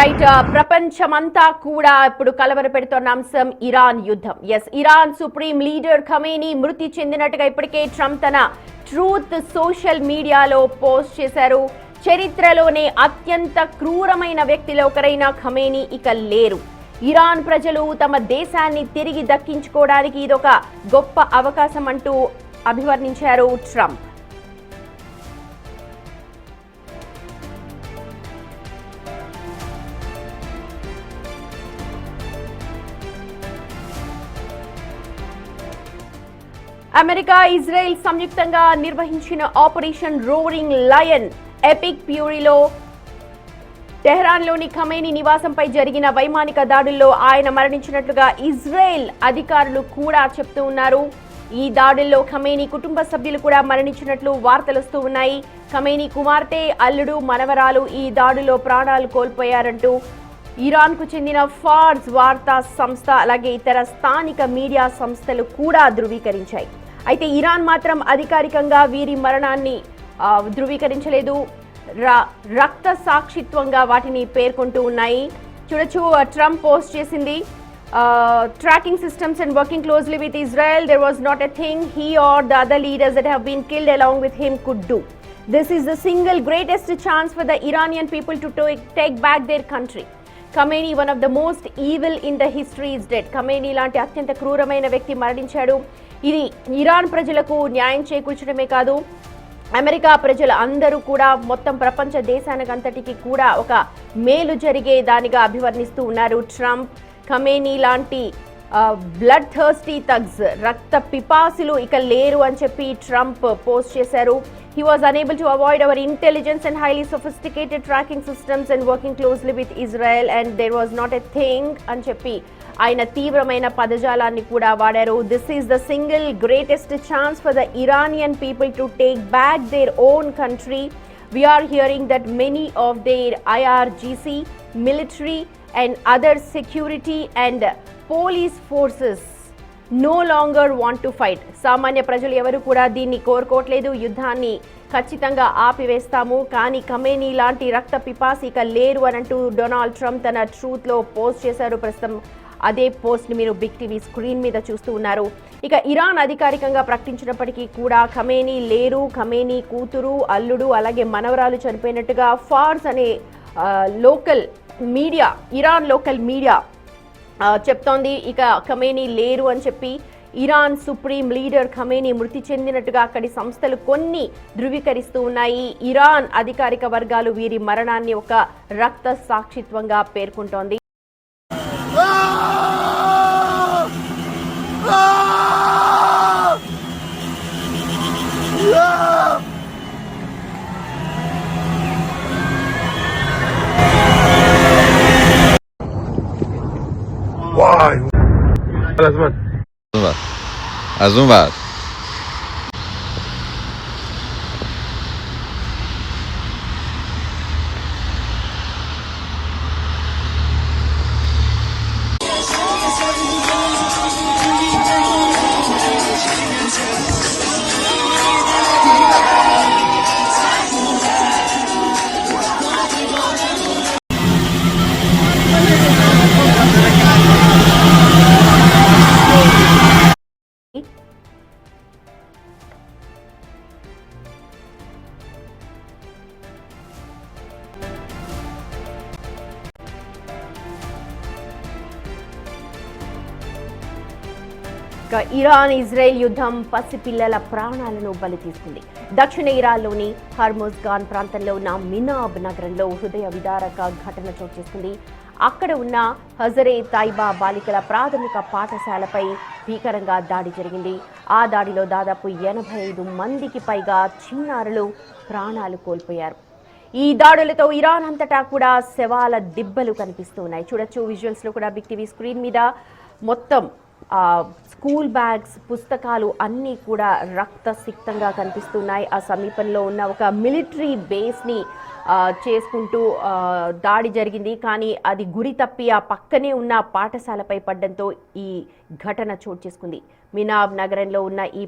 Right ప్రపంచమంతా కూడా ఇప్పుడు కలవరపెడుతున్న అంశం ఇరాన్ యుద్ధం. ఇరాన్ సుప్రీం లీడర్ ఖమేనీ మృతి చెందినట్టుగా ఇప్పటికే ట్రంప్ తన ట్రూత్ సోషల్ మీడియాలో పోస్ట్ చేశారు. చరిత్రలోనే అత్యంత క్రూరమైన వ్యక్తిలో ఒకరైన ఖమేనీ ఇక లేరు. ఇరాన్ ప్రజలు తమ దేశాన్ని తిరిగి దక్కించుకోవడానికి ఇదొక గొప్ప అవకాశం అంటూ అభివర్ణించారు ట్రంప్. అమెరికా, ఇజ్రాయెల్ సంయుక్తంగా నిర్వహించిన ఆపరేషన్ రోరింగ్ లయన్ ఎపిక్ ప్యూరీలో టెహ్రాన్లోని ఖమేనీ నివాసంపై జరిగిన వైమానిక దాడుల్లో ఆయన మరణించినట్లుగా ఇజ్రాయెల్ అధికారులు కూడా చెప్తూ ఉన్నారు. ఈ దాడుల్లో ఖమేనీ కుటుంబ సభ్యులు కూడా మరణించినట్లు వార్తలు వస్తూ ఉన్నాయి. ఖమేనీ కుమార్తె, అల్లుడు, మనవరాలు ఈ దాడుల్లో ప్రాణాలు కోల్పోయారంటూ ఇరాన్కు చెందిన ఫార్స్ వార్తా సంస్థ అలాగే ఇతర స్థానిక మీడియా సంస్థలు కూడా ధృవీకరించాయి. అయితే ఇరాన్ మాత్రం అధికారికంగా వీరి మరణాన్ని ధృవీకరించలేదు. రక్త సాక్షిత్వంగా వాటిని పేర్కొంటూ ఉన్నాయి. చూడొచ్చు, ట్రంప్ పోస్ట్ చేసింది, tracking systems and working closely with Israel, there was not a thing he or the other leaders that have been killed along with him could do. This is the single greatest chance for the Iranian people to take back their country. Khamenei, one of the most evil in the history, is dead. Khamenei లాంటి అత్యంత క్రూరమైన వ్యక్తి మరణించాడు. ఇది Iran ప్రజలకు న్యాయం చేకూర్చడమే కాదు, America ప్రజలు అందరూ కూడా మొత్తం ప్రపంచ దేశానికంతటికి కూడా ఒక మేలు జరిగే దానిగా అభివర్ణిస్తూ ఉన్నారు ట్రంప్. ఖమేనీ లాంటి బ్లడ్ థర్స్టీ థగ్స్, రక్త పిపాసులు ఇక లేరు అని చెప్పి ట్రంప్ పోస్ట్ చేశారు. He was unable to avoid our intelligence and highly sophisticated tracking systems and working closely with Israel, and there was not a thing అని చెప్పి ఆయన తీవ్రమైన పదజాలాన్ని కూడా వాడారు. This is the single greatest chance for the Iranian people to take back their own country. We are hearing that many of their IRGC, military and other security and police forces no longer want to fight. సామాన్య ప్రజలు ఎవరు కూడా దీన్ని కోరుకోవట్లేదు. యుద్ధాన్ని ఖచ్చితంగా ఆపివేస్తాము, కానీ Khamenei లాంటి రక్త పిపాసిక లేరు అని అంటూ డొనాల్డ్ ట్రంప్ తన ట్రూత్లో పోస్ట్ చేశారు. ప్రస్తుతం అదే పోస్ట్ని మీరు బిగ్ టీవీ స్క్రీన్ మీద చూస్తూ ఉన్నారు. ఇక ఇరాన్ అధికారికంగా ప్రకటించినప్పటికీ కూడా ఖమేనీ లేరు, ఖమేనీ కూతురు, అల్లుడు అలాగే మనవరాలు చనిపోయినట్టుగా ఫార్స్ అనే local media, Iran local media చెప్తోంది. ఇక ఖమేనీ లేరు అని చెప్పి ఇరాన్ సుప్రీం లీడర్ ఖమేనీ మృతి చెందినట్టుగా అక్కడి సంస్థలు కొన్ని ధృవీకరిస్తూ ఉన్నాయి. ఇరాన్ అధికారిక వర్గాలు వీరి మరణాన్ని ఒక రక్త సాక్షిత్వంగా పేర్కొంటోంది. از اون ور ఇరాన్ ఇజ్రాయెల్ యుద్ధం పసిపిల్లల ప్రాణాలను బలి తీసుకుంది. దక్షిణ ఇరాన్లోని హర్ముజ్గాన్ ప్రాంతంలో ఉన్న మినాబ్ నగరంలో హృదయ విదారక ఘటన చోటు చేసుకుంది. అక్కడ ఉన్న హజరే తైబా బాలికల ప్రాథమిక పాఠశాలపై భీకరంగా దాడి జరిగింది. ఆ దాడిలో దాదాపు 85 మందికి పైగా చిన్నారులు ప్రాణాలు కోల్పోయారు. ఈ దాడులతో ఇరాన్ అంతటా కూడా శవాల దిబ్బలు కనిపిస్తున్నాయి. చూడొచ్చు, విజువల్స్లో కూడా బిగ్ టీవీ స్క్రీన్ మీద మొత్తం స్కూల్ బ్యాగ్స్, పుస్తకాలు అన్నీ కూడా రక్తసిక్తంగా కనిపిస్తున్నాయి. ఆ సమీపంలో ఉన్న ఒక మిలిటరీ బేస్ని చేసుకుంటూ దాడి జరిగింది, కానీ అది గురి తప్పి ఆ పక్కనే ఉన్న పాఠశాలపై పడడంతో ఈ ఘటన చోటు చేసుకుంది. మినాబ్ నగరంలో ఉన్న ఈ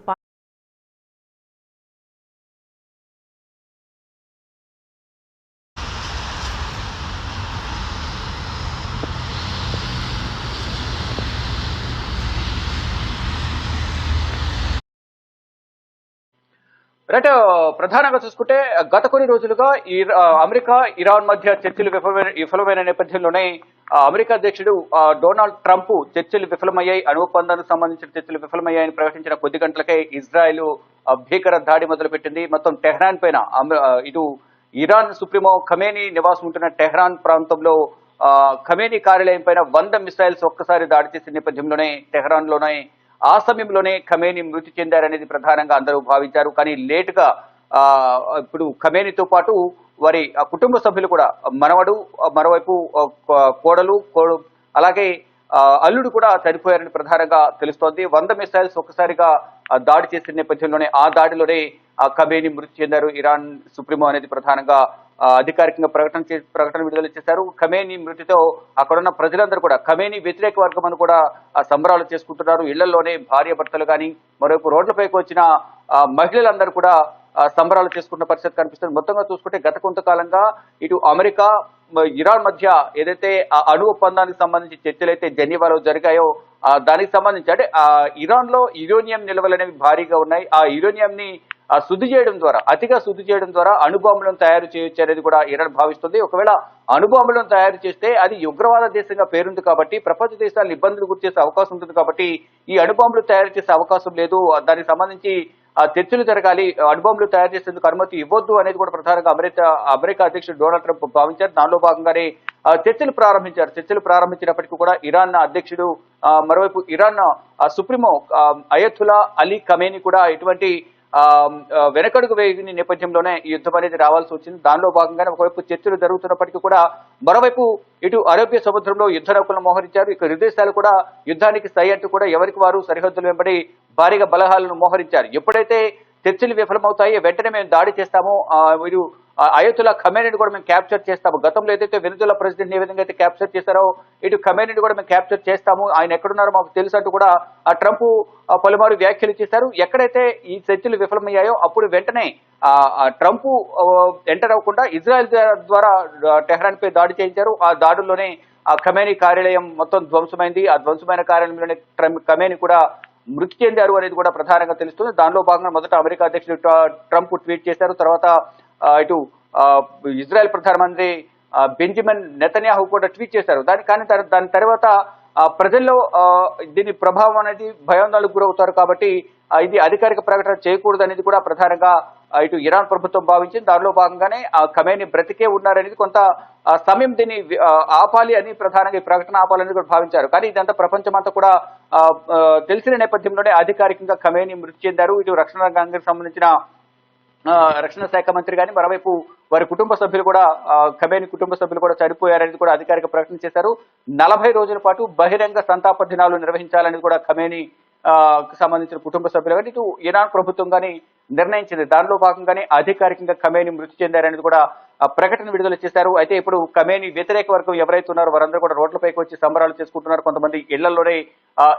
రైట్. ప్రధానంగా చూసుకుంటే గత కొన్ని రోజులుగా అమెరికా ఇరాన్ మధ్య చర్చలు విఫలమైన నేపథ్యంలోనే అమెరికా అధ్యక్షుడు డొనాల్డ్ ట్రంప్ చర్చలు విఫలమయ్యాయి, అణు ఒప్పందానికి సంబంధించిన చర్చలు విఫలమయ్యాయని ప్రకటించిన కొద్ది గంటలకే ఇజ్రాయెల్ భీకర దాడి మొదలుపెట్టింది. మొత్తం టెహ్రాన్ పైన ఇటు ఇరాన్ సుప్రీమో ఖమేనీ నివాసం ఉంటున్న టెహ్రాన్ ప్రాంతంలో ఖమేనీ కార్యాలయం పైన 100 మిసైల్స్ ఒక్కసారి దాడి చేసిన నేపథ్యంలోనే టెహ్రాన్ లోనే ఆ సమయంలోనే ఖమేనీ మృతి చెందారనేది ప్రధానంగా అందరూ భావించారు. కానీ లేటుగా ఇప్పుడు ఖమేనీతో పాటు వారి కుటుంబ సభ్యులు కూడా మనవడు, మరోవైపు కోడలు అలాగే అల్లుడు కూడా చనిపోయారని ప్రధానంగా తెలుస్తోంది. 100 మిసైల్స్ ఒక్కసారిగా దాడి చేసిన నేపథ్యంలోనే ఆ దాడిలోనే ఖమేనీ మృతి చెందారు ఇరాన్ సుప్రీమో అనేది ప్రధానంగా అధికారికంగా ప్రకటన విడుదల చేశారు. ఖమేనీ మృతితో అక్కడున్న ప్రజలందరూ కూడా ఖమేనీ వ్యతిరేక వర్గం అని కూడా సంబరాలు చేసుకుంటున్నారు. ఇళ్లలోనే భార్య భర్తలు కానీ మరోవైపు రోడ్లపైకి వచ్చిన మహిళలందరూ కూడా సంబరాలు చేసుకున్న పరిస్థితి కనిపిస్తుంది. మొత్తంగా చూసుకుంటే గత కొంతకాలంగా ఇటు అమెరికా ఇరాన్ మధ్య ఏదైతే అణు ఒప్పందానికి సంబంధించి చర్చలు అయితే జెనీవాలో జరిగాయో దానికి సంబంధించి అంటే ఇరాన్ లో యురేనియం నిల్వలు అనేవి భారీగా ఉన్నాయి. ఆ యురేనియం ని శుద్ధి చేయడం ద్వారా, అతిగా శుద్ధి చేయడం ద్వారా అణుబాంబులను తయారు చేయొచ్చు అనేది కూడా ఇరాన్ భావిస్తుంది. ఒకవేళ అణుబాంబులను తయారు చేస్తే అది ఉగ్రవాద దేశంగా పేరుంది కాబట్టి ప్రపంచ దేశాలను ఇబ్బందులు గురి చేసే అవకాశం ఉంటుంది కాబట్టి ఈ అణుబాంబులు తయారు చేసే అవకాశం లేదు. దానికి సంబంధించి చర్చలు జరగాలి, అణుబాంబులు తయారు చేసేందుకు అనుమతి ఇవ్వద్దు అనేది కూడా ప్రధానంగా అమెరికా అధ్యక్షుడు డొనాల్డ్ ట్రంప్ భావించారు. దానిలో భాగంగానే చర్చలు ప్రారంభించారు. చర్చలు ప్రారంభించినప్పటికీ కూడా ఇరాన్ అధ్యక్షుడు మరోవైపు Iran supremo Ayatollah Ali Khamenei కూడా ఎటువంటి వెనకడుగు వేయని నేపథ్యంలోనే ఈ యుద్ధం అనేది రావాల్సి వచ్చింది. దానిలో భాగంగానే ఒకవైపు చర్చలు జరుగుతున్నప్పటికీ కూడా మరోవైపు ఇటు అరేబియా సముద్రంలో యుద్ధ నౌకలను మోహరించారు. ఇక విదేశాలు కూడా యుద్ధానికి సై అంటూ కూడా ఎవరికి వారు సరిహద్దులు వెంబడి భారీగా బలహాలను మోహరించారు. ఎప్పుడైతే చర్చలు విఫలమవుతాయి వెంటనే మేము దాడి చేస్తాము, మీరు అయతుల్లా ఖమేనీని కూడా మేము క్యాప్చర్ చేస్తాము, గతంలో ఏదైతే వెనుజులా ప్రెసిడెంట్ ఏ విధంగా అయితే క్యాప్చర్ చేశారో ఇటు ఖమేనీని కూడా మేము క్యాప్చర్ చేస్తాము, ఆయన ఎక్కడున్నారో మాకు తెలుసు అంటూ కూడా ట్రంప్ పలుమారు వ్యాఖ్యలు చేశారు. ఎక్కడైతే ఈ చర్చలు విఫలమయ్యాయో అప్పుడు వెంటనే ట్రంప్ ఎంటర్ అవ్వకుండా ఇజ్రాయెల్ ద్వారా టెహ్రాన్ పై దాడి చేయించారు. ఆ దాడుల్లోనే ఆ ఖమేనీ కార్యాలయం మొత్తం ధ్వంసమైంది. ఆ ధ్వంసమైన కార్యాలయంలోనే ఖమేనీ కూడా మృతి చెందారు అనేది కూడా ప్రధానంగా తెలుస్తుంది. దానిలో భాగంగా మొదట అమెరికా అధ్యక్షుడు ట్రంప్ ట్వీట్ చేశారు. తర్వాత ఇటు ఇజ్రాయెల్ ప్రధానమంత్రి బెంజమిన్ నెతన్యాహు కూడా ట్వీట్ చేశారు. దాని తర్వాత ప్రజల్లో దీని ప్రభావం అనేది భయాందోళనకు గురవుతారు కాబట్టి ఇది అధికారిక ప్రకటన చేయకూడదు అనేది కూడా ప్రధానంగా ఇటు ఇరాన్ ప్రభుత్వం భావించింది. దానిలో భాగంగానే ఖమేనీ బ్రతికే ఉన్నారనేది కొంత సమయం దీన్ని ఆపాలి అని ప్రధానంగా ఈ ప్రకటన ఆపాలని కూడా భావించారు. కానీ ఇదంతా ప్రపంచమంతా కూడా తెలిసిన నేపథ్యంలోనే అధికారికంగా ఖమేనీ మృతి చెందారు. ఇటు రక్షణ రంగానికి సంబంధించిన రక్షణ శాఖ మంత్రి కానీ మరోవైపు వారి కుటుంబ సభ్యులు కూడా ఖమేనీ కుటుంబ సభ్యులు కూడా చనిపోయారనేది కూడా అధికారిక ప్రకటన చేశారు. 40 రోజుల పాటు బహిరంగ సంతాప దినాలు నిర్వహించాలని కూడా ఖమేనీ సంబంధించిన కుటుంబ సభ్యులు కానీ ఇటు ఇరాన్ ప్రభుత్వం కానీ నిర్ణయించింది. దానిలో భాగంగానే అధికారికంగా ఖమేనీ మృతి చెందారనేది కూడా ప్రకటన విడుదల చేశారు. అయితే ఇప్పుడు ఖమేనీ వ్యతిరేక వర్గం ఎవరైతే ఉన్నారో వారందరూ కూడా రోడ్లపైకి వచ్చి సంబరాలు చేసుకుంటున్నారు. కొంతమంది ఇళ్లలోనే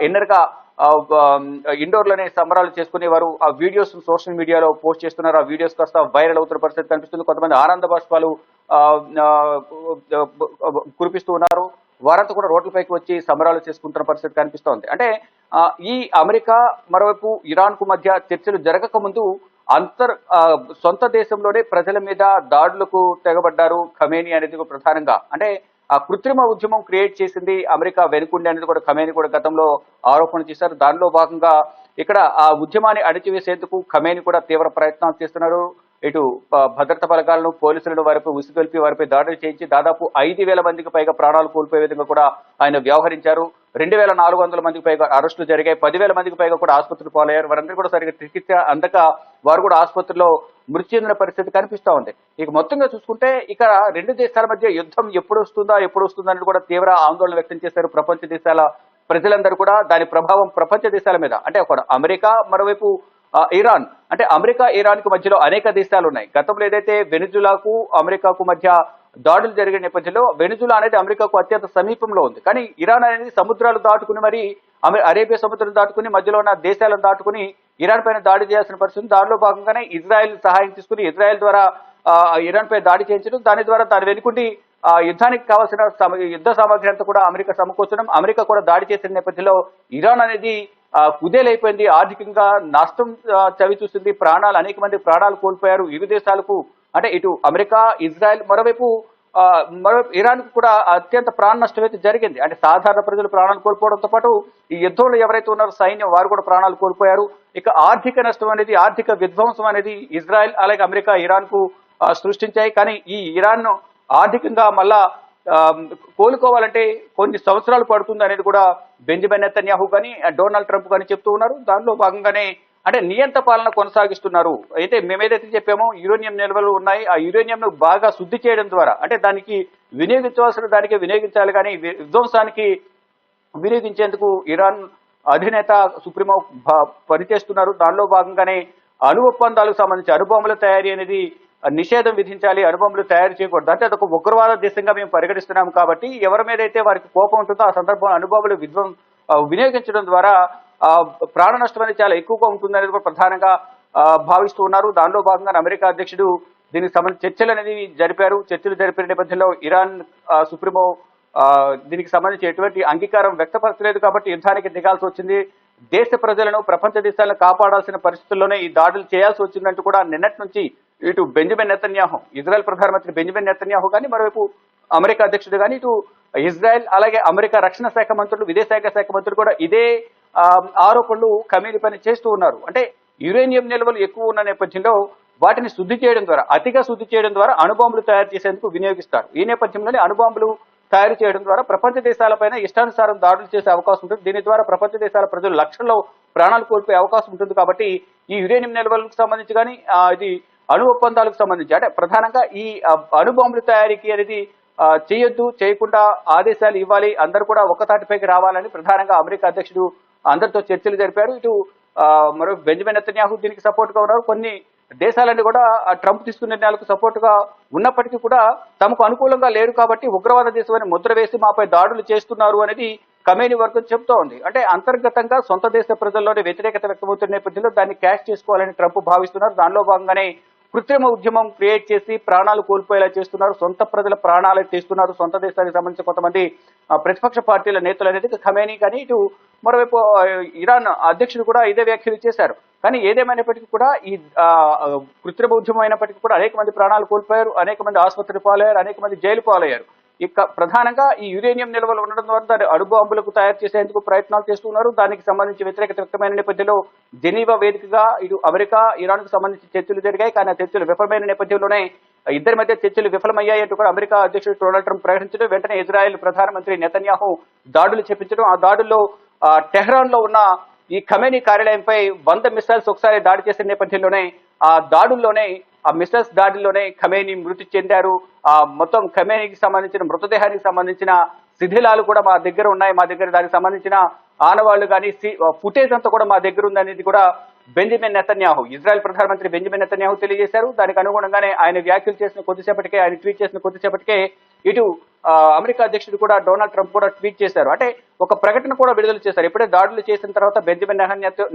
ఇన్నర్గా ఇండోర్ లోనే సంబరాలు చేసుకునే వారు ఆ వీడియోస్ సోషల్ మీడియాలో పోస్ట్ చేస్తున్నారు. ఆ వీడియోస్ కాస్త వైరల్ అవుతున్న పరిస్థితి కనిపిస్తుంది. కొంతమంది ఆనంద బాష్పాలు కురిపిస్తూ ఉన్నారు. వారంతా కూడా రోడ్లపైకి వచ్చి సంబరాలు చేసుకుంటున్న పరిస్థితి కనిపిస్తోంది. అంటే ఈ అమెరికా మరోవైపు ఇరాన్ కు మధ్య చర్చలు జరగక ముందు సొంత దేశంలోనే ప్రజల మీద దాడులకు తెగబడ్డారు ఖమేనీ అనేది ప్రధానంగా. అంటే ఆ కృత్రిమ ఉద్యమం క్రియేట్ చేసింది అమెరికా వెనుకుండి అనేది కూడా ఖమేనీ కూడా గతంలో ఆరోపణ చేశారు. దానిలో భాగంగా ఇక్కడ ఆ ఉద్యమాన్ని అణిచివేసేందుకు ఖమేనీ కూడా తీవ్ర ప్రయత్నాలు చేస్తున్నారు. ఇటు భద్రతా బలగాలను పోలీసులను వారిపై ఉసిగొల్పి వారిపై దాడులు చేయించి దాదాపు 5,000 మందికి పైగా ప్రాణాలు కోల్పోయే విధంగా కూడా ఆయన వ్యవహరించారు. 2,400 మందికి పైగా అరెస్టులు జరిగాయి. 10,000 మందికి పైగా కూడా ఆసుపత్రులు పాలయ్యారు. వారందరూ కూడా సరిగ్గా చికిత్స అందక వారు కూడా ఆసుపత్రిలో మృతి చెందిన పరిస్థితి కనిపిస్తూ ఉంది. ఇక మొత్తంగా చూసుకుంటే ఇక రెండు దేశాల మధ్య యుద్ధం ఎప్పుడు వస్తుందా అని కూడా తీవ్ర ఆందోళన వ్యక్తం చేశారు ప్రపంచ దేశాల ప్రజలందరూ కూడా. దాని ప్రభావం ప్రపంచ దేశాల మీద అంటే ఒక అమెరికా మరోవైపు ఇరాన్ అంటే అమెరికా ఇరాన్ కు మధ్యలో అనేక దేశాలు ఉన్నాయి. గతంలో ఏదైతే వెనిజులాకు అమెరికాకు మధ్య దాడులు జరిగిన నేపథ్యంలో వెనిజులా అనేది అమెరికాకు అత్యంత సమీపంలో ఉంది. కానీ ఇరాన్ అనేది సముద్రాలు దాటుకుని మరి అరేబియా సముద్రం దాటుకుని మధ్యలో ఉన్న దేశాలను దాటుకుని ఇరాన్ పైన దాడి చేయాల్సిన పరిస్థితి. దానిలో భాగంగానే ఇజ్రాయెల్ సహాయం తీసుకుని ఇజ్రాయెల్ ద్వారా ఇరాన్ పై దాడి చేయించడం, దాని వెనుకుండి యుద్ధానికి కావాల్సిన యుద్ధ సామగ్రి అంతా కూడా అమెరికా సమకూర్చడం, అమెరికా కూడా దాడి చేసిన నేపథ్యంలో ఇరాన్ అనేది కుదేలైపోయింది, ఆర్థికంగా నష్టం చవి చూసింది, అనేక మంది ప్రాణాలు కోల్పోయారు. ఇరు దేశాలకు అంటే ఇటు అమెరికా, ఇజ్రాయెల్, మరోవైపు ఇరాన్ కూడా అత్యంత ప్రాణ నష్టం అయితే జరిగింది. అంటే సాధారణ ప్రజలు ప్రాణాలు కోల్పోవడంతో పాటు ఈ యుద్ధంలో ఎవరైతే ఉన్నారో సైన్యం వారు కూడా ప్రాణాలు కోల్పోయారు. ఇక ఆర్థిక నష్టం అనేది, ఆర్థిక విధ్వంసం అనేది ఇజ్రాయెల్ అలాగే అమెరికా ఇరాన్ కు సృష్టించాయి. కానీ ఈ ఇరాన్ ఆర్థికంగా మళ్ళా కోలుకోవాలంటే కొన్ని సంవత్సరాలు పడుతుంది అనేది కూడా బెంజమిన్ నెతన్యాహు కానీ డొనాల్డ్ ట్రంప్ కానీ చెప్తూ ఉన్నారు. దానిలో భాగంగానే అంటే నియంత పాలన కొనసాగిస్తున్నారు. అయితే మేమేదైతే చెప్పామో యురేనియం నిల్వలు ఉన్నాయి, ఆ యురేనియం ను బాగా శుద్ధి చేయడం ద్వారా అంటే దానికి వినియోగించవలసిన దానికి వినియోగించాలి, కానీ విధ్వంసానికి వినియోగించేందుకు ఇరాన్ అధినేత సుప్రీమో పనిచేస్తున్నారు. దానిలో భాగంగానే అణు ఒప్పందాలకు సంబంధించి అణుబాంబుల తయారీ అనేది నిషేధం విధించాలి, అణుబాంబులు తయారు చేయకూడదు. అంటే అదొక ఉగ్రవాద దేశంగా మేము పరిగణిస్తున్నాం కాబట్టి ఎవరి మీద అయితే వారికి కోపం ఉంటుందో ఆ సందర్భంలో అణుబాంబులు వినియోగించడం ద్వారా ప్రాణ నష్టం అనేది చాలా ఎక్కువగా ఉంటుందనేది కూడా ప్రధానంగా భావిస్తూ ఉన్నారు. దానిలో భాగంగా అమెరికా అధ్యక్షుడు దీనికి సంబంధించి చర్చలు అనేది చర్చలు జరిపిన నేపథ్యంలో ఇరాన్ సుప్రీమో దీనికి సంబంధించి ఎటువంటి అంగీకారం వ్యక్తపరచలేదు కాబట్టి యుద్ధానికి దిగాల్సి వచ్చింది. దేశ ప్రజలను, ప్రపంచ దేశాలను కాపాడాల్సిన పరిస్థితుల్లోనే ఈ దాడులు చేయాల్సి వచ్చిందంటూ కూడా నిన్నటి నుంచి ఇటు బెంజమిన్ నెతన్యాహు, ఇజ్రాయెల్ ప్రధానమంత్రి బెంజమిన్ నెతన్యాహు కానీ, మరోవైపు అమెరికా అధ్యక్షుడు కానీ, ఇటు ఇజ్రాయెల్ అలాగే అమెరికా రక్షణ శాఖ మంత్రులు, విదేశాంగ శాఖ మంత్రులు కూడా ఇదే ఆరోపణలు కమీని పని చేస్తూ ఉన్నారు. అంటే యురేనియం నిల్వలు ఎక్కువ ఉన్న నేపథ్యంలో వాటిని శుద్ధి చేయడం ద్వారా, అతిగా శుద్ధి చేయడం ద్వారా అణుబాంబులు తయారు చేసేందుకు వినియోగిస్తారు. ఈ నేపథ్యంలోనే అణుబాంబులు తయారు చేయడం ద్వారా ప్రపంచ దేశాలపైన ఇష్టానుసారం దాడులు చేసే అవకాశం ఉంటుంది. దీని ద్వారా ప్రపంచ దేశాల ప్రజలు లక్షల్లో ప్రాణాలు కోల్పోయే అవకాశం ఉంటుంది. కాబట్టి ఈ యురేనియం నిల్వలకు సంబంధించి కానీ ఇది అణు ఒప్పందాలకు సంబంధించి అంటే ప్రధానంగా ఈ అణుబాంబుల తయారీకి అనేది చేయొద్దు, చేయకుండా ఆదేశాలు ఇవ్వాలి, అందరూ కూడా ఒక్కతాటిపైకి రావాలని ప్రధానంగా అమెరికా అధ్యక్షుడు అందరితో చర్చలు జరిపారు. ఇటు మరో బెంజమిన్ నెతన్యాహు దీనికి సపోర్ట్ గా ఉన్నారు. కొన్ని దేశాలన్నీ కూడా ట్రంప్ తీసుకున్న నిర్ణయాలకు సపోర్ట్ గా ఉన్నప్పటికీ కూడా తమకు అనుకూలంగా లేరు కాబట్టి ఉగ్రవాద దేశమని ముద్ర వేసి మాపై దాడులు చేస్తున్నారు అనేది కమేని వర్గం చెబుతూ ఉంది. అంటే అంతర్గతంగా సొంత దేశ ప్రజల్లోనే వ్యతిరేకత వ్యక్తమవుతున్న నేపథ్యంలో దాన్ని క్యాష్ చేసుకోవాలని ట్రంప్ భావిస్తున్నారు. దానిలో భాగంగానే కృత్రిమ ఉద్యమం క్రియేట్ చేసి ప్రాణాలు కోల్పోయేలా చేస్తున్నారు, సొంత ప్రజల ప్రాణాలు తీస్తున్నారు. సొంత దేశానికి సంబంధించిన కొంతమంది ప్రతిపక్ష పార్టీల నేతలు అనేది ఖమేని కానీ, ఇటు మరోవైపు ఇరాన్ అధ్యక్షుడు కూడా ఇదే వ్యాఖ్యలు చేశారు. కానీ ఏదేమైనప్పటికీ కూడా ఈ కృత్రిమ ఉద్యమం అయినప్పటికీ కూడా అనేక మంది ప్రాణాలు కోల్పోయారు, అనేక మంది ఆసుపత్రి పాలయ్యారు, అనేక మంది జైలు పాలయ్యారు. ఇక ప్రధానంగా ఈ యురేనియం నిల్వలు ఉండడం ద్వారా దాన్ని అణుబాంబులకు తయారు చేసేందుకు ప్రయత్నాలు చేస్తున్నారు. దానికి సంబంధించి వ్యతిరేకత వ్యక్తమైన నేపథ్యంలో జెనీవా వేదికగా ఇటు అమెరికా, ఇరాన్ కు సంబంధించి చర్చలు జరిగాయి. కానీ ఆ చర్చలు విఫలమైన నేపథ్యంలోనే ఇద్దరి మధ్య చర్చలు విఫలమయ్యాయంటూ కూడా అమెరికా అధ్యక్షుడు డొనాల్డ్ ట్రంప్ ప్రకటించడం, వెంటనే ఇజ్రాయెల్ ప్రధానమంత్రి నెతన్యాహు దాడులు చేపించడం, ఆ దాడుల్లో టెహ్రాన్ లో ఉన్న ఈ ఖమేనీ కార్యాలయంపై 100 మిసైల్స్ ఒకసారి దాడి చేసిన నేపథ్యంలోనే ఆ మిసైల్స్ దాడిలోనే ఖమేనీ మృతి చెందారు. మొత్తం ఖమేనీకి సంబంధించిన మృతదేహానికి సంబంధించిన శిథిలాలు కూడా మా దగ్గర ఉన్నాయి, మా దగ్గర దానికి సంబంధించిన ఆనవాళ్లు కానీ ఫుటేజ్ అంతా కూడా మా దగ్గర ఉందనేది కూడా బెంజమిన్ నెతన్యాహు, ఇజ్రాయెల్ ప్రధానమంత్రి బెంజమిన్ నెతన్యాహు తెలియజేశారు. దానికి అనుగుణంగానే ఆయన వ్యాఖ్యలు చేసిన కొద్దిసేపటికే, ఆయన ట్వీట్ చేసిన కొద్దిసేపటికే ఇటు అమెరికా అధ్యక్షుడు కూడా డొనాల్డ్ ట్రంప్ కూడా ట్వీట్ చేశారు. అంటే ఒక ప్రకటన కూడా విడుదల చేశారు. ఇప్పుడే దాడులు చేసిన తర్వాత బెంజమిన్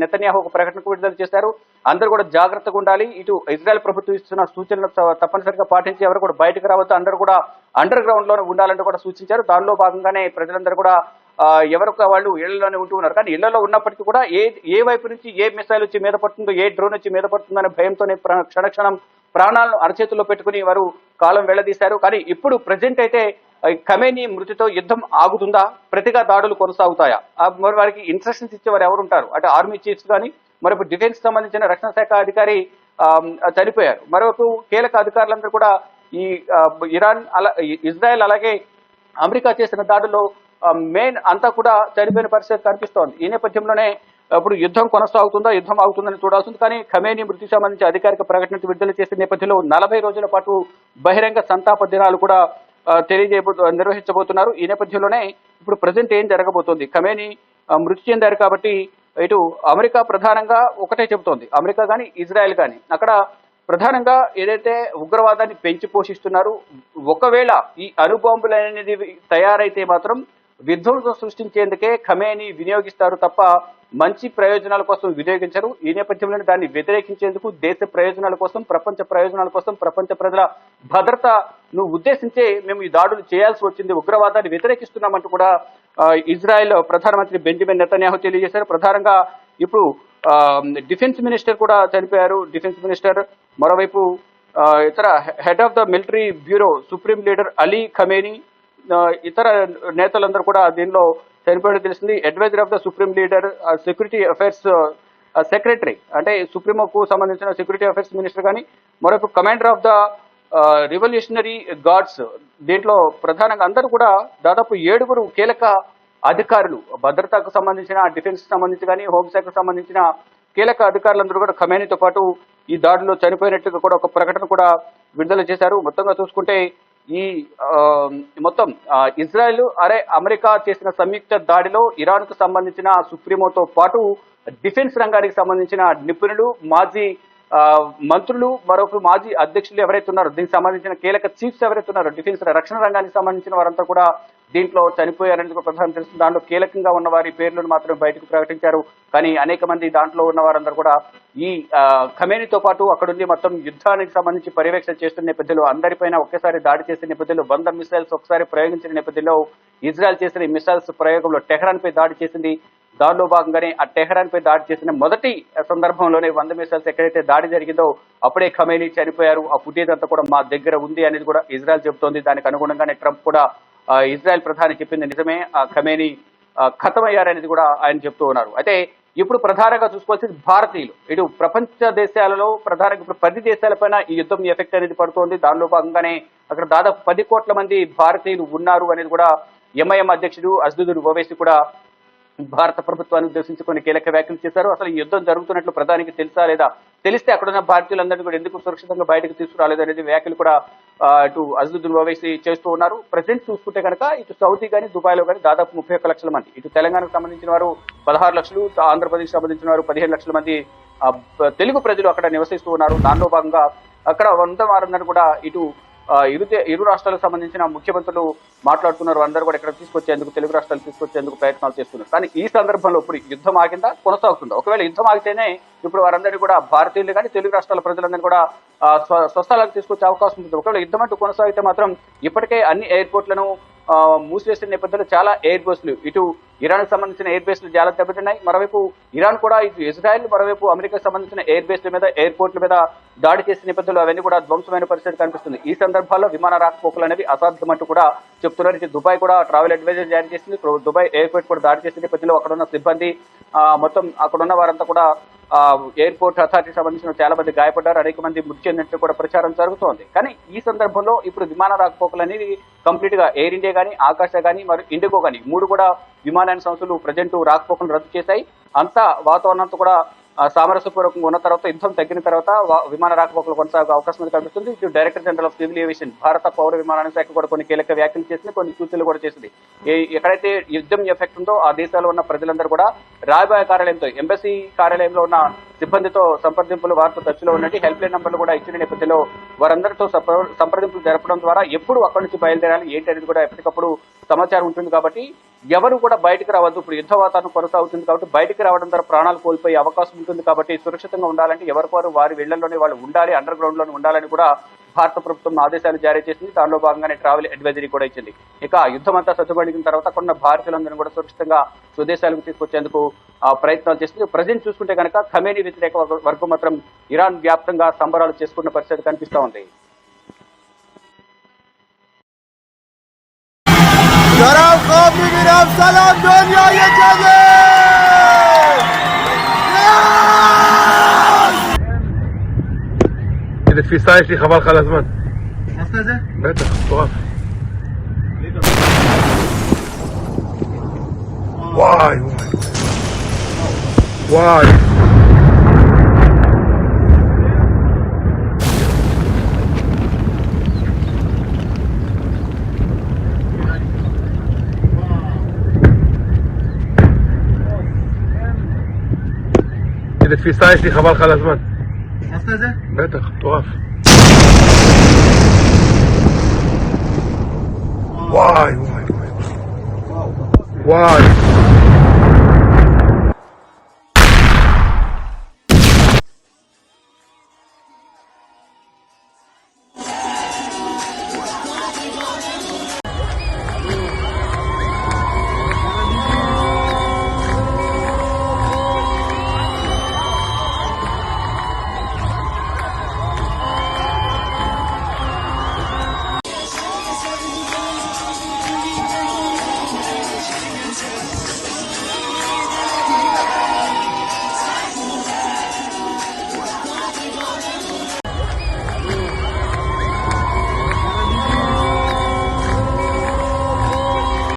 నెతన్యాహు ఒక ప్రకటన విడుదల చేశారు. అందరూ కూడా జాగ్రత్తగా ఉండాలి, ఇటు ఇజ్రాయెల్ ప్రభుత్వం ఇస్తున్న సూచనలు తప్పనిసరిగా పాటించి ఎవరు కూడా బయటకు రావద్దు, అందరూ కూడా అండర్ గ్రౌండ్ లోనే ఉండాలంటూ కూడా సూచించారు. దానిలో భాగంగానే ప్రజలందరూ కూడా ఎవరికి వాళ్ళు ఇళ్లలోనే ఉంటూ ఉన్నారు. కానీ ఇళ్లలో ఉన్నప్పటికీ కూడా ఏ వైపు నుంచి ఏ మిసైల్ వచ్చి మీద పడుతుందో, ఏ డ్రోన్ వచ్చి మీద పడుతుందో అనే భయంతోనే క్షణక్షణం ప్రాణాలను అరచేతుల్లో పెట్టుకుని వారు కాలం వెళ్లదీశారు. కానీ ఇప్పుడు ప్రజెంట్ అయితే ఖమేనీ మృతితో యుద్ధం ఆగుతుందా, ప్రతిగా దాడులు కొనసాగుతాయా, మరి వారికి ఇన్స్ట్రక్షన్స్ ఇచ్చేవారు ఎవరుంటారు? అంటే ఆర్మీ చీఫ్స్ కానీ, మరొక డిఫెన్స్ సంబంధించిన రక్షణ శాఖ అధికారి చనిపోయారు. మరొక కీలక అధికారులందరూ కూడా ఈ ఇరాన్ ఇజ్రాయెల్ అలాగే అమెరికా చేసిన దాడుల్లో మెయిన్ అంతా కూడా చనిపోయిన పరిస్థితి కనిపిస్తోంది. ఈ నేపథ్యంలోనే ఇప్పుడు యుద్ధం కొనసాగుతుందా, యుద్ధం ఆగుతుందని చూడాల్సింది. కానీ ఖమేనీ మృతికి సంబంధించి అధికారిక ప్రకటన విడుదల చేసిన నేపథ్యంలో 40 రోజుల పాటు బహిరంగ సంతాప దినాలు కూడా నిర్వహించబోతున్నారు. ఈ నేపథ్యంలోనే ఇప్పుడు ప్రజెంట్ ఏం జరగబోతోంది, ఖమేనీ మృతి చెందారు కాబట్టి ఇటు అమెరికా ప్రధానంగా ఒకటే చెబుతోంది, అమెరికా కానీ ఇజ్రాయెల్ కానీ అక్కడ ప్రధానంగా ఏదైతే ఉగ్రవాదాన్ని పెంచి పోషిస్తున్నారు, ఒకవేళ ఈ అణుబాంబులు అనేది తయారైతే మాత్రం విధ్వంసం సృష్టించేందుకే ఖమేనీ వినియోగిస్తారు తప్ప మంచి ప్రయోజనాల కోసం వినియోగించరు. ఈ నేపథ్యంలోనే దాన్ని వ్యతిరేకించేందుకు దేశ ప్రయోజనాల కోసం, ప్రపంచ ప్రయోజనాల కోసం, ప్రపంచ ప్రజల భద్రతను ఉద్దేశించే మేము ఈ దాడులు చేయాల్సి వచ్చింది, ఉగ్రవాదాన్ని వ్యతిరేకిస్తున్నామంటూ కూడా ఇజ్రాయెల్ ప్రధానమంత్రి బెంజమిన్ నెతన్యాహు తెలియజేశారు. ప్రధానంగా ఇప్పుడు డిఫెన్స్ మినిస్టర్ కూడా చనిపోయారు. డిఫెన్స్ మినిస్టర్, మరోవైపు ఇతర head of the military bureau supreme leader Ali Khamenei, ఇతర నేతలందరూ కూడా దీనిలో చనిపోయినట్టు తెలిసింది. Advisor of the supreme leader, security affairs secretary అంటే సుప్రీంకు సంబంధించిన సెక్యూరిటీ అఫైర్స్ మినిస్టర్ కానీ, మరొక commander of the revolutionary guards, దీంట్లో ప్రధానంగా అందరూ కూడా దాదాపు 7 కీలక అధికారులు, భద్రతకు సంబంధించిన, డిఫెన్స్ సంబంధించి కానీ, హోంశాఖకు సంబంధించిన కీలక అధికారులందరూ కూడా ఖమేనీతో పాటు ఈ దాడిలో చనిపోయినట్టుగా కూడా ఒక ప్రకటన కూడా విడుదల చేశారు. మొత్తంగా చూసుకుంటే ఈ మొత్తం ఇజ్రాయెల్ అమెరికా చేసిన సంయుక్త దాడిలో ఇరాన్ కు సంబంధించిన సుప్రీమోతో పాటు డిఫెన్స్ రంగానికి సంబంధించిన నిపుణులు, మాజీ మంత్రులు, మరొక మాజీ అధ్యక్షులు ఎవరైతే ఉన్నారో, దీనికి సంబంధించిన కీలక చీఫ్స్ ఎవరైతే ఉన్నారో, డిఫెన్స్ రక్షణ రంగానికి సంబంధించిన వారంతా కూడా దీంట్లో చనిపోయారనేది ప్రధానం తెలుస్తుంది. దాంట్లో కీలకంగా ఉన్న వారి పేర్లను మాత్రం బయటకు ప్రకటించారు. కానీ అనేక మంది దాంట్లో ఉన్న వారందరూ కూడా ఈ ఖమేనీతో పాటు అక్కడుండి మొత్తం యుద్ధానికి సంబంధించి పర్యవేక్షణ చేస్తున్న నేపథ్యంలో, అందరిపైన ఒకేసారి దాడి చేసిన నేపథ్యంలో, 100 మిసైల్స్ ఒకసారి ప్రయోగించిన నేపథ్యంలో ఇజ్రాయెల్ చేసిన ఈ మిసైల్స్ ప్రయోగంలో టెహ్రాన్ పై దాడి చేసింది. దానిలో భాగంగానే ఆ టెహ్రాన్ పై దాడి చేసిన మొదటి సందర్భంలోనే 100 మిసైల్స్ ఎక్కడైతే దాడి జరిగిందో అప్పుడే ఖమేనీ చనిపోయారు. ఆ ఫుటేజ్ అంతా కూడా మా దగ్గర ఉంది అనేది కూడా ఇజ్రాయెల్ చెబుతోంది. దానికి అనుగుణంగానే ట్రంప్ కూడా ఇజ్రాయెల్ ప్రధాని చెప్పింది నిజమే, ఖమేనీ ఖతమయ్యారనేది కూడా ఆయన చెప్తూ ఉన్నారు. అయితే ఇప్పుడు ప్రధానంగా చూసుకోవాల్సింది భారతీయులు. ఇటు ప్రపంచ దేశాలలో ప్రధానంగా ఇప్పుడు 10 దేశాలపైన ఈ యుద్ధం ఎఫెక్ట్ అనేది పడుతోంది. దానిలో భాగంగానే అక్కడ దాదాపు 10 కోట్ల మంది భారతీయులు ఉన్నారు అనేది కూడా ఎంఐఎం అధ్యక్షుడు అసదుద్దీన్ ఓవైసీ కూడా భారత ప్రభుత్వాన్ని ఉద్దేశించి కొన్ని కీలక వ్యాఖ్యలు చేశారు. అసలు ఈ యుద్ధం జరుగుతున్నట్లు ప్రధానికి తెలుసా లేదా, తెలిస్తే అక్కడున్న భారతీయులందరినీ కూడా ఎందుకు సురక్షితంగా బయటకు తీసుకురాలేదు అనేది వ్యాఖ్యలు కూడా ఇటు అసదుద్దీన్ ఓవైసీ చేస్తూ ఉన్నారు. ప్రెసెంట్ చూసుకుంటే కనుక ఇటు సౌదీ కానీ, దుబాయ్లో కానీ దాదాపు 31 లక్షల మంది, ఇటు తెలంగాణకు సంబంధించిన వారు 16 లక్షలు, ఆంధ్రప్రదేశ్ సంబంధించిన వారు 15 లక్షల మంది తెలుగు ప్రజలు అక్కడ నివసిస్తూ ఉన్నారు. దానిలో భాగంగా అక్కడ వంద వారందరూ కూడా ఇటు ఇరు రాష్ట్రాలకు సంబంధించిన ముఖ్యమంత్రులు మాట్లాడుతున్నారు. అందరూ కూడా ఇక్కడ తీసుకొచ్చేందుకు, తెలుగు రాష్ట్రాలు తీసుకొచ్చేందుకు ప్రయత్నాలు చేస్తున్నారు. కానీ ఈ సందర్భంలో ఇప్పుడు యుద్ధం ఆగిందా, కొనసాగుతుందా? ఒకవేళ యుద్ధం ఆగితేనే ఇప్పుడు వారందరినీ కూడా భారతీయులు కానీ, తెలుగు రాష్ట్రాల ప్రజలందరినీ కూడా స్వస్థలాలకు తీసుకొచ్చే అవకాశం ఉంటుంది. ఒకవేళ యుద్ధం అంటూ కొనసాగితే మాత్రం ఇప్పటికే అన్ని ఎయిర్పోర్ట్లను మూసివేసిన నేపథ్యంలో చాలా ఎయిర్ బేస్లు, ఇటు ఇరాన్ సంబంధించిన ఎయిర్ బేస్లు చాలా దెబ్బతిన్నాయి. మరోవైపు ఇరాన్ కూడా ఇటు ఇజ్రాయెల్, మరోవైపు అమెరికాకు సంబంధించిన ఎయిర్ బేస్ల మీద, ఎయిర్పోర్ట్ల మీద దాడి చేసిన నేపథ్యంలో అవన్నీ కూడా ధ్వంసమైన పరిస్థితి కనిపిస్తుంది. ఈ సందర్భాల్లో విమాన రాకపోకలు అనేవి అసాధ్యమంటూ కూడా చెప్తున్నారు. ఇటు దుబాయ్ కూడా ట్రావెల్ అడ్వైజర్ జారీ చేసింది. దుబాయ్ ఎయిర్పోర్ట్ కూడా దాడి చేసిన నేపథ్యంలో అక్కడున్న సిబ్బంది, మొత్తం అక్కడున్న వారంతా కూడా ఎయిర్పోర్ట్ అథారిటీకి సంబంధించిన చాలా మంది గాయపడ్డారు, అనేక మంది మృతి చెందినట్టు కూడా ప్రచారం జరుగుతోంది. కానీ ఈ సందర్భంలో ఇప్పుడు విమాన రాకపోకలు అనేది కంప్లీట్ గా ఎయిర్ ఇండియా కానీ, ఆకాశ కానీ, మరి ఇండిగో కానీ 3 కూడా విమానయాన సంస్థలు ప్రజెంట్ రాకపోకలు రద్దు చేశాయి. అంతా వాతావరణం అంతా కూడా సామరస్యపూర్వకంగా ఉన్న తర్వాత, యుద్ధం తగ్గిన తర్వాత విమాన రాకపోకలు కొనసాగే అవకాశం కనిపిస్తుంది. ఇటు director general of civil aviation, భారత పౌర విమానయాన శాఖ కూడా కొన్ని కీలక వ్యాఖ్యలు చేసింది, కొన్ని సూచనలు కూడా చేసింది. ఎక్కడైతే యుద్ధం ఎఫెక్ట్ ఉందో ఆ దేశాల్లో ఉన్న ప్రజలందరూ కూడా రాయబార కార్యాలయంతో, ఎంబసీ కార్యాలయంలో ఉన్న సిబ్బందితో సంప్రదింపులు, వారితో టచ్లో ఉన్నట్టు హెల్ప్ లైన్ నంబర్లు కూడా ఇచ్చిన నేపథ్యంలో వారందరితో సంప్రదింపులు జరపడం ద్వారా ఎప్పుడు అక్కడి నుంచి బయలుదేరాలి ఏంటి అనేది కూడా ఎప్పటికప్పుడు సమాచారం ఉంటుంది. కాబట్టి ఎవరు కూడా బయటకు రావద్దు. ఇప్పుడు యుద్ధ వాతావరణం కొనసాగుతుంది కాబట్టి బయటకు రావడం ద్వారా ప్రాణాలు కోల్పోయే అవకాశం ఉంటుంది. కాబట్టి సురక్షితంగా ఉండాలంటే ఎవరివారు వారి ఇళ్లలోనే వాళ్ళు ఉండాలి, అండర్ గ్రౌండ్ లోనే ఉండాలని కూడా భారత ప్రభుత్వం ఆదేశాలు జారీ చేసింది. దానిలో భాగంగానే ట్రావెల్ అడ్వైజరీ కూడా ఇచ్చింది. ఇక యుద్ధం అంతా సర్దుబడిన తర్వాత అక్కడ భారతీయులందరినీ కూడా సురక్షితంగా స్వదేశాలకు తీసుకొచ్చేందుకు ప్రయత్నాలు చేస్తుంది. ప్రజెంట్ చూసుకుంటే కనుక ఖమేనీ వ్యతిరేక వర్గం మాత్రం ఇరాన్ వ్యాప్తంగా సంబరాలు చేసుకున్న పరిస్థితి కనిపిస్తా ఉంది. איזה תפיסה יש לי, חבל לך על הזמן. עשת את זה? בטח, מטורף. וואי וואי. איזה תפיסה יש לי, חבל לך על הזמן. עשת את זה? בטח, מטורף. וואי וואי וואי. וואי.